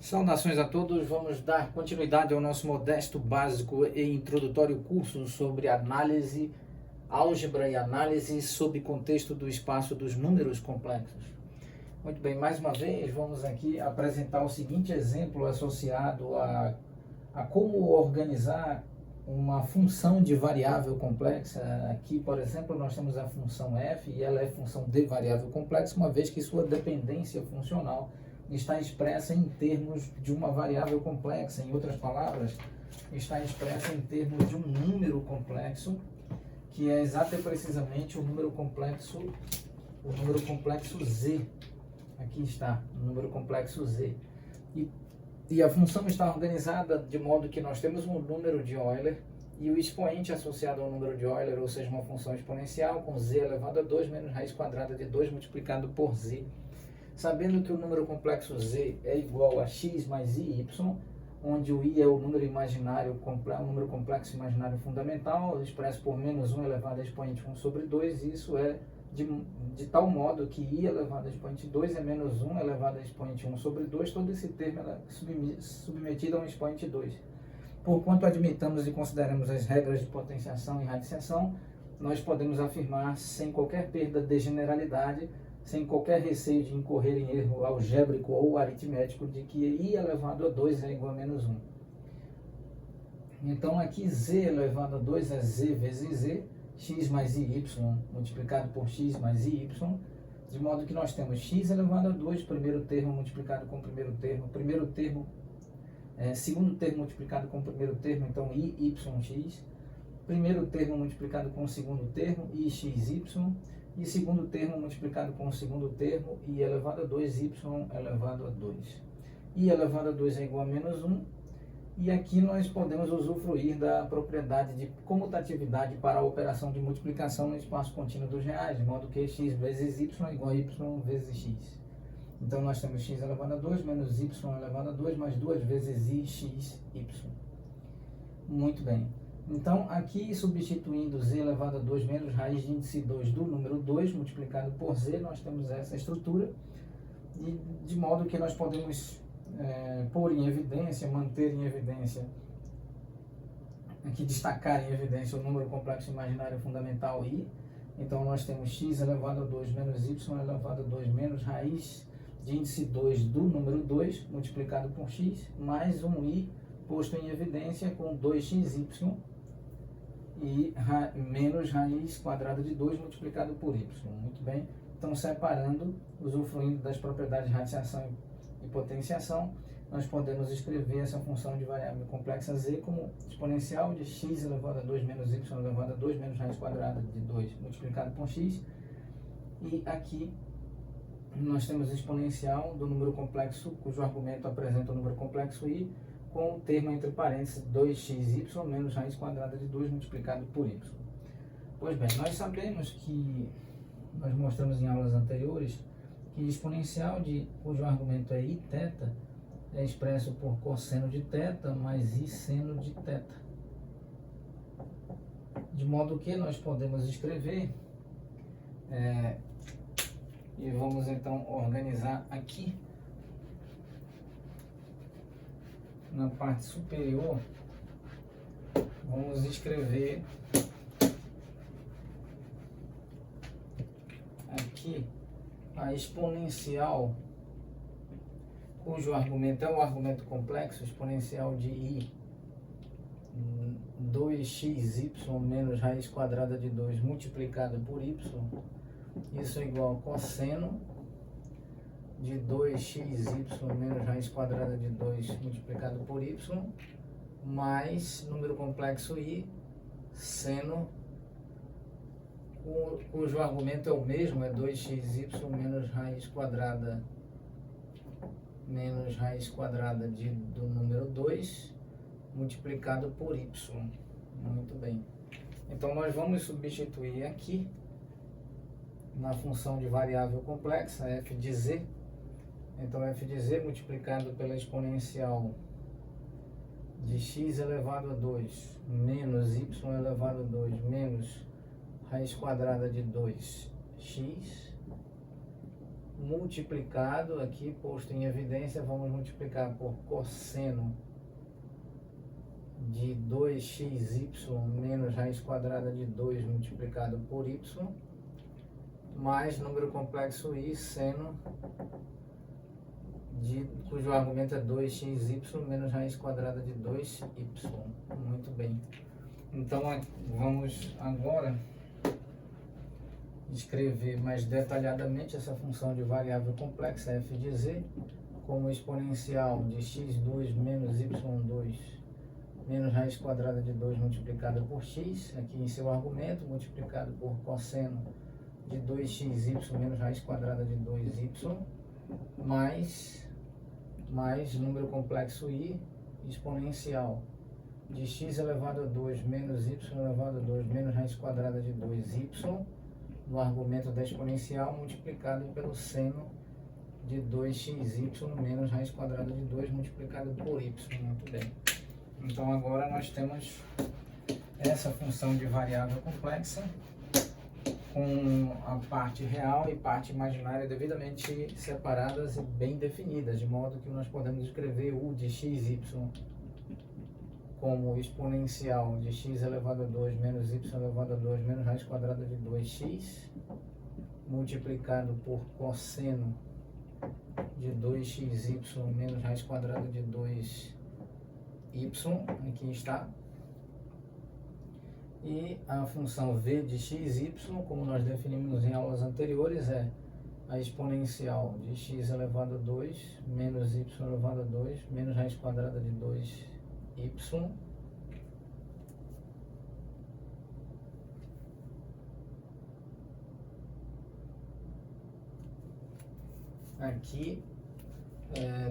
Saudações a todos, vamos dar continuidade ao nosso modesto, básico e introdutório curso sobre análise, álgebra e análise sob contexto do espaço dos números complexos. Muito bem, mais uma vez vamos aqui apresentar o seguinte exemplo associado a como organizar uma função de variável complexa. Aqui, por exemplo, nós temos a função f e ela é função de variável complexa, uma vez que sua dependência funcional está expressa em termos de uma variável complexa. Em outras palavras, está expressa em termos de um número complexo, que é exato e precisamente o número complexo z. Aqui está, o número complexo z. E a função está organizada de modo que nós temos um número de Euler e o expoente associado ao número de Euler, ou seja, uma função exponencial com z elevado a 2 menos raiz quadrada de 2 multiplicado por z. Sabendo que o número complexo z é igual a x mais i, onde o i é o número imaginário, o número complexo imaginário fundamental, expresso por menos 1 elevado a expoente 1 sobre 2, e isso é de tal modo que i elevado a expoente 2 é menos 1 elevado a expoente 1 sobre 2, todo esse termo é submetido a um expoente 2. Porquanto admitamos e consideramos as regras de potenciação e radiciação, nós podemos afirmar, sem qualquer perda de generalidade, sem qualquer receio de incorrer em erro algébrico ou aritmético, de que i elevado a 2 é igual a menos 1. Então aqui z elevado a 2 é z vezes z, x mais i multiplicado por x mais i, de modo que nós temos x elevado a 2, primeiro termo multiplicado com primeiro termo, segundo termo multiplicado com primeiro termo, então ix, primeiro termo multiplicado com o segundo termo, ixy, e segundo termo multiplicado com o segundo termo, i elevado a 2, y elevado a 2. I elevado a 2 é igual a menos 1, e aqui nós podemos usufruir da propriedade de comutatividade para a operação de multiplicação no espaço contínuo dos reais, de modo que x vezes y é igual a y vezes x. Então nós temos x elevado a 2 menos y elevado a 2 mais 2 vezes i, x, y. Muito bem. Então, aqui substituindo z elevado a 2 menos raiz de índice 2 do número 2 multiplicado por z, nós temos essa estrutura, de modo que nós podemos pôr em evidência, manter em evidência, aqui destacar em evidência o número complexo imaginário fundamental i. Então, nós temos x elevado a 2 menos y elevado a 2 menos raiz de índice 2 do número 2 multiplicado por x, mais um i posto em evidência com 2xy e menos raiz quadrada de 2 multiplicado por y. Muito bem. Então, separando, usufruindo das propriedades de radiciação e potenciação, nós podemos escrever essa função de variável complexa z como exponencial de x elevado a 2 menos y elevado a 2 menos raiz quadrada de 2 multiplicado por x. E aqui nós temos exponencial do número complexo, cujo argumento apresenta o número complexo i, com o termo entre parênteses 2xy menos raiz quadrada de 2 multiplicado por y. Pois bem, nós sabemos que, nós mostramos em aulas anteriores, que exponencial cujo argumento é i θ é expresso por cosseno de θ mais i seno de θ. De modo que nós podemos escrever, e vamos então organizar aqui, na parte superior, vamos escrever aqui a exponencial, cujo argumento é o argumento complexo, exponencial de i 2xy menos raiz quadrada de 2 multiplicado por y, isso é igual a cosseno de 2xy menos raiz quadrada de 2 multiplicado por y, mais número complexo i, seno, cujo argumento é o mesmo, é 2xy menos raiz quadrada do número 2 multiplicado por y. Muito bem. Então, nós vamos substituir aqui na função de variável complexa, f de z. Então, f de z multiplicado pela exponencial de x elevado a 2 menos y elevado a 2 menos raiz quadrada de 2x multiplicado, aqui posto em evidência, vamos multiplicar por cosseno de 2xy menos raiz quadrada de 2 multiplicado por y, mais número complexo i, seno cujo argumento é 2xy menos raiz quadrada de 2y. Muito bem. Então, vamos agora escrever mais detalhadamente essa função de variável complexa f de z como exponencial de x2 menos y2 menos raiz quadrada de 2 multiplicada por x, aqui em seu argumento, multiplicado por cosseno de 2xy menos raiz quadrada de 2y, mais número complexo i, exponencial de x elevado a 2 menos y elevado a 2 menos raiz quadrada de 2y, no argumento da exponencial, multiplicado pelo seno de 2xy menos raiz quadrada de 2 multiplicado por y. Muito bem. Então agora nós temos essa função de variável complexa com a parte real e parte imaginária devidamente separadas e bem definidas, de modo que nós podemos escrever u de xy como exponencial de x elevado a 2 menos y elevado a 2 menos raiz quadrada de 2x, multiplicado por cosseno de 2xy menos raiz quadrada de 2y, aqui está. E a função v de xy, como nós definimos em aulas anteriores, é a exponencial de x elevado a 2 menos y elevado a 2 menos raiz quadrada de 2y. Aqui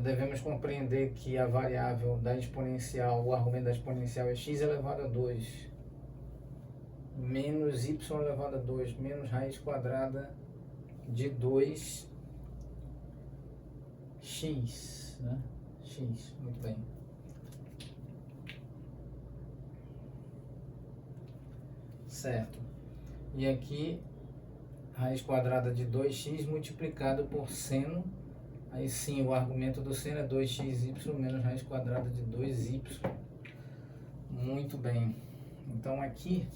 devemos compreender que a variável da exponencial, o argumento da exponencial é x elevado a 2 menos y elevado a 2 menos raiz quadrada de 2x, né? X, muito bem. Certo. E aqui, raiz quadrada de 2x multiplicado por seno, aí sim o argumento do seno é 2xy menos raiz quadrada de 2y. Muito bem. Então aqui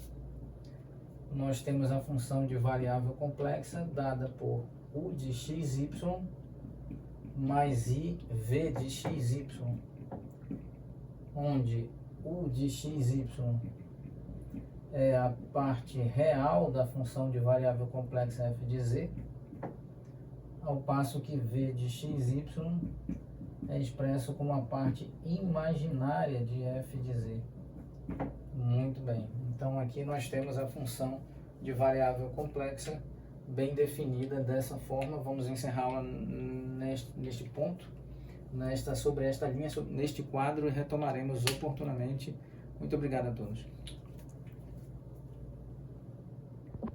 nós temos a função de variável complexa dada por u de xy mais i v de xy, onde u de xy é a parte real da função de variável complexa f de z, ao passo que v de xy é expresso como a parte imaginária de f de z. Muito bem. Então aqui nós temos a função de variável complexa bem definida dessa forma. Vamos encerrá-la neste ponto, sobre esta linha, neste quadro, e retomaremos oportunamente. Muito obrigado a todos.